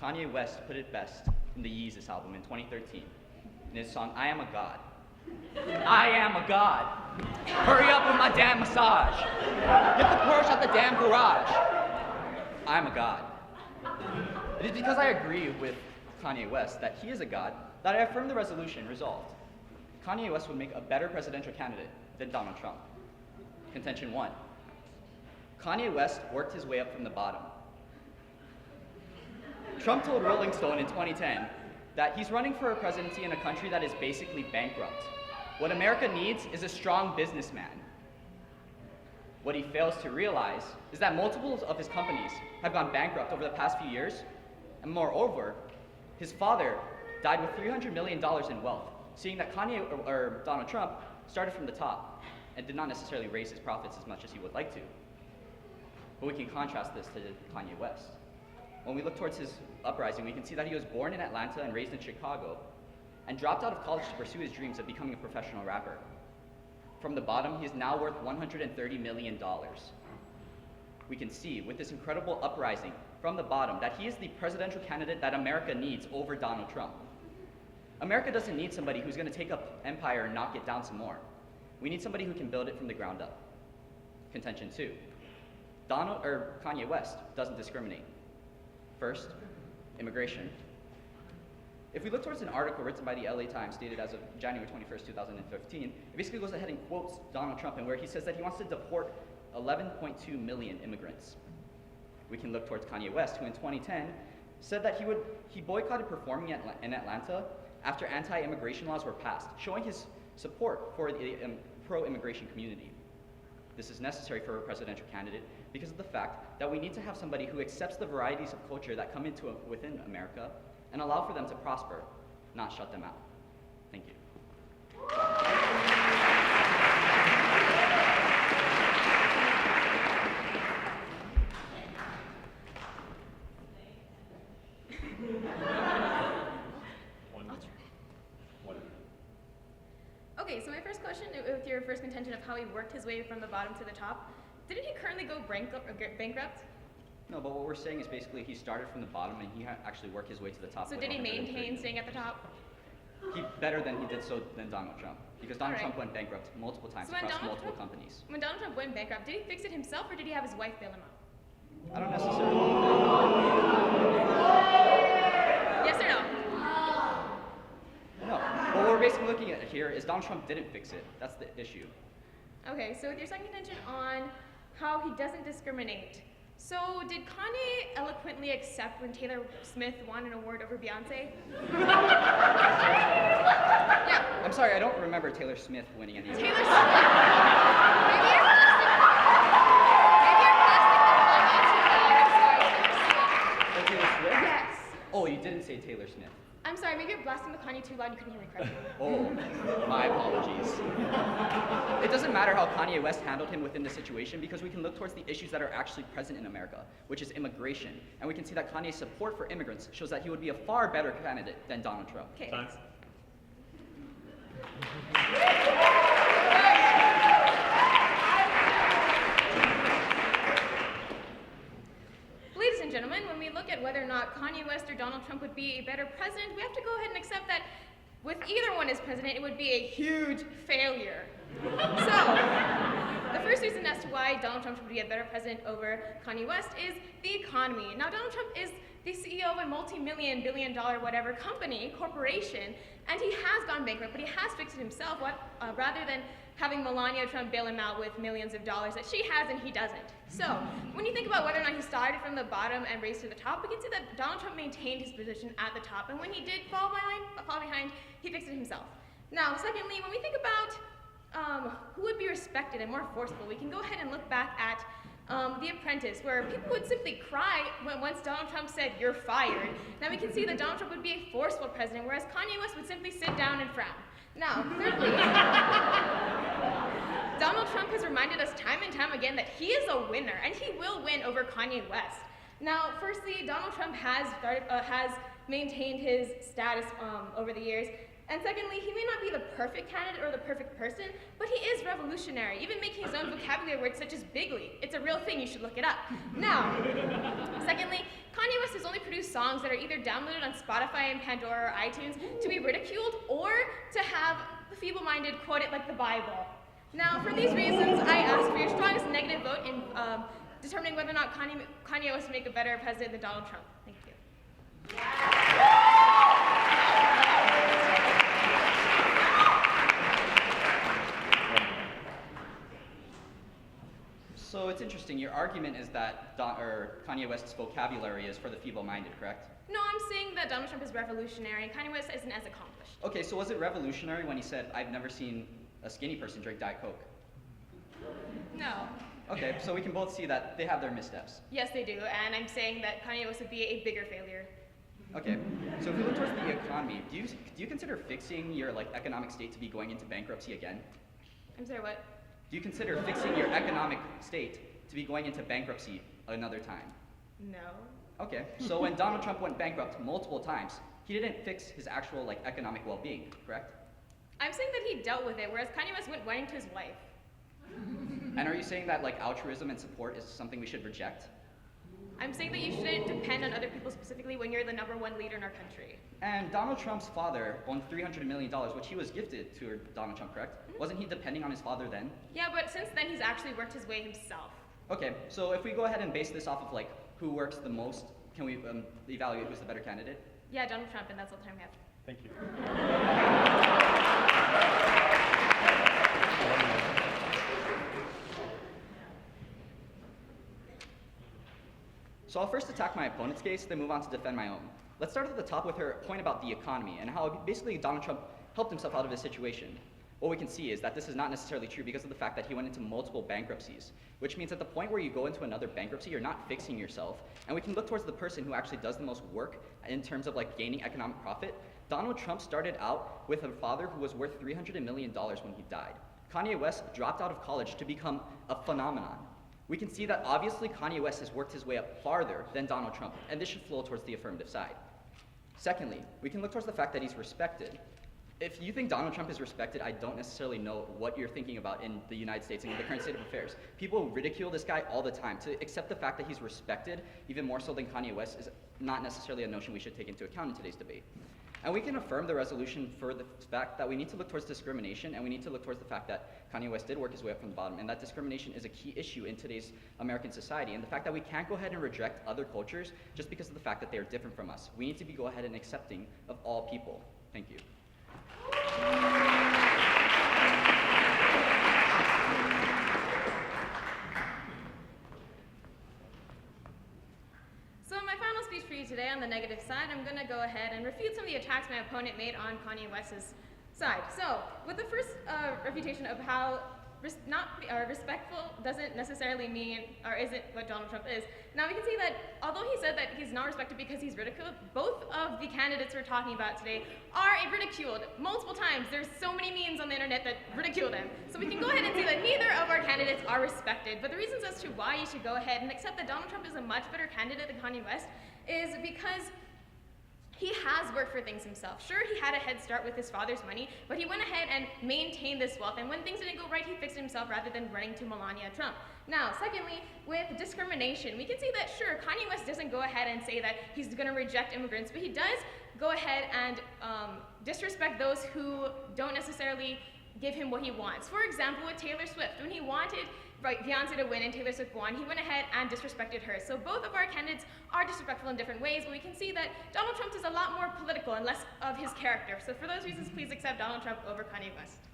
Kanye West put it best in the Yeezus album in 2013, in his song, I Am a God. I am a God. Hurry up with my damn massage. Get the Porsche out the damn garage. I'm a God. It is because I agree with Kanye West that he is a God that I affirm the resolution resolved. Kanye West would make a better presidential candidate than Donald Trump. Contention 1. Kanye West worked his way up from the bottom. Trump told Rolling Stone in 2010 that he's running for a presidency in a country that is basically bankrupt. What America needs is a strong businessman. What he fails to realize is that multiples of his companies have gone bankrupt over the past few years, and moreover, his father died with $300 million in wealth, seeing that Kanye or Donald Trump started from the top and did not necessarily raise his profits as much as he would like to. But we can contrast this to Kanye West. When we look towards his uprising, we can see that he was born in Atlanta and raised in Chicago, and dropped out of college to pursue his dreams of becoming a professional rapper. From the bottom, he is now worth $130 million. We can see, with this incredible uprising from the bottom, that he is the presidential candidate that America needs over Donald Trump. America doesn't need somebody who's going to take up empire and knock it down some more. We need somebody who can build it from the ground up. Contention 2. Kanye West doesn't discriminate. First, immigration. If we look towards an article written by the LA Times dated as of January 21st, 2015, it basically goes ahead and quotes Donald Trump and where he says that he wants to deport 11.2 million immigrants. We can look towards Kanye West, who in 2010 said that he boycotted performing in Atlanta after anti-immigration laws were passed, showing his support for the pro-immigration community. This is necessary for a presidential candidate because of the fact that we need to have somebody who accepts the varieties of culture that come within America and allow for them to prosper, not shut them out. Thank you. Okay, so my first question, with your first contention of how he worked his way from the bottom to the top, didn't he currently go bankrupt? No, but what we're saying is basically he started from the bottom and he actually worked his way to the top. So did he maintain staying at the top? Better than he did so than Donald Trump, because Donald Trump went bankrupt multiple times across multiple companies. When Donald Trump went bankrupt, did he fix it himself or did he have his wife bail him out? I don't necessarily. Yes or no? No. What we're basically looking at here is Donald Trump didn't fix it. That's the issue. Okay, so with your second contention on how he doesn't discriminate. So did Kanye eloquently accept when Taylor Smith won an award over Beyonce? Yeah. I'm sorry, I don't remember Taylor Smith winning any. Taylor Smith? Maybe you're blasting the Kanye too loud. I'm sorry, Taylor Swift? Yes. Oh, you didn't say Taylor Smith. I'm sorry, maybe you're blasting the Kanye too loud, you couldn't hear me correctly. Oh, my apologies. It doesn't matter how Kanye West handled him within the situation because we can look towards the issues that are actually present in America, which is immigration. And we can see that Kanye's support for immigrants shows that he would be a far better candidate than Donald Trump. Okay. Thanks. Ladies and gentlemen, when we look at whether or not Kanye West or Donald Trump would be a better president, we have to go ahead and accept that with either one as president, it would be a huge failure. So, the first reason as to why Donald Trump would be a better president over Kanye West is the economy. Now, Donald Trump is the CEO of a multi-million, billion-dollar, whatever corporation, and he has gone bankrupt, but he has fixed it himself, rather than having Melania Trump bail him out with millions of dollars that she has and he doesn't. So, when you think about whether or not he started from the bottom and raced to the top, we can see that Donald Trump maintained his position at the top, and when he did fall behind, he fixed it himself. Now, secondly, when we think about who would be respected and more forceful, we can go ahead and look back at The Apprentice, where people would simply cry once Donald Trump said, "You're fired." Now we can see that Donald Trump would be a forceful president, whereas Kanye West would simply sit down and frown. Now, thirdly, Donald Trump has reminded us time and time again that he is a winner, and he will win over Kanye West. Now, firstly, Donald Trump has maintained his status over the years. And secondly, he may not be the perfect candidate or the perfect person, but he is revolutionary, even making his own vocabulary words such as bigly. It's a real thing, you should look it up. Now, secondly, Kanye West has only produced songs that are either downloaded on Spotify and Pandora or iTunes to be ridiculed or to have the feeble-minded quote it like the Bible. Now, for these reasons, I ask for your strongest negative vote in determining whether or not Kanye West would make a better president than Donald Trump. Thank you. So it's interesting. Your argument is that Kanye West's vocabulary is for the feeble-minded, correct? No, I'm saying that Donald Trump is revolutionary and Kanye West isn't as accomplished. Okay, so was it revolutionary when he said, "I've never seen a skinny person drink Diet Coke"? No. Okay, so we can both see that they have their missteps. Yes, they do, and I'm saying that Kanye West would be a bigger failure. Okay, so if we look towards the economy, do you consider fixing your economic state to be going into bankruptcy again? I'm sorry, what? Do you consider fixing your economic state to be going into bankruptcy another time? No. Okay, so when Donald Trump went bankrupt multiple times, he didn't fix his actual economic well-being, correct? I'm saying that he dealt with it, whereas Kanye West went running to his wife. And are you saying that altruism and support is something we should reject? I'm saying that you shouldn't depend on other people specifically when you're the #1 leader in our country. And Donald Trump's father owned $300 million, which he was gifted to Donald Trump, correct? Mm-hmm. Wasn't he depending on his father then? Yeah, but since then he's actually worked his way himself. Okay, so if we go ahead and base this off of who works the most, can we evaluate who's the better candidate? Yeah, Donald Trump, and that's all the time we have. Thank you. So I'll first attack my opponent's case, then move on to defend my own. Let's start at the top with her point about the economy and how basically Donald Trump helped himself out of his situation. What we can see is that this is not necessarily true because of the fact that he went into multiple bankruptcies, which means at the point where you go into another bankruptcy, you're not fixing yourself. And we can look towards the person who actually does the most work in terms of gaining economic profit. Donald Trump started out with a father who was worth $300 million when he died. Kanye West dropped out of college to become a phenomenon. We can see that obviously Kanye West has worked his way up farther than Donald Trump, and this should flow towards the affirmative side. Secondly, we can look towards the fact that he's respected. If you think Donald Trump is respected, I don't necessarily know what you're thinking about in the United States and in the current state of affairs. People ridicule this guy all the time. To accept the fact that he's respected, even more so than Kanye West, is not necessarily a notion we should take into account in today's debate. And we can affirm the resolution for the fact that we need to look towards discrimination, and we need to look towards the fact that Kanye West did work his way up from the bottom, and that discrimination is a key issue in today's American society, and the fact that we can't go ahead and reject other cultures just because of the fact that they are different from us. We need to go ahead and accepting of all people. Thank you. So in my final speech for you today on the negative side, I'm going to go ahead and refute some of the attacks my opponent made on Kanye West's side. So with the first refutation of how respectful doesn't necessarily mean, or isn't what Donald Trump is. Now we can see that although he said that he's not respected because he's ridiculed, both of the candidates we're talking about today are ridiculed multiple times. There's so many memes on the internet that ridicule them. So we can go ahead and see that neither of our candidates are respected. But the reasons as to why you should go ahead and accept that Donald Trump is a much better candidate than Kanye West is because he has worked for things himself. Sure, he had a head start with his father's money, but he went ahead and maintained this wealth, and when things didn't go right, he fixed it himself rather than running to Melania Trump. Now, secondly, with discrimination, we can see that, sure, Kanye West doesn't go ahead and say that he's gonna reject immigrants, but he does go ahead and disrespect those who don't necessarily give him what he wants. For example, with Taylor Swift, when he wanted Beyonce to win and Taylor Swift won, he went ahead and disrespected her. So both of our candidates are disrespectful in different ways, but we can see that Donald Trump is a lot more political and less of his character. So for those reasons, please accept Donald Trump over Kanye West.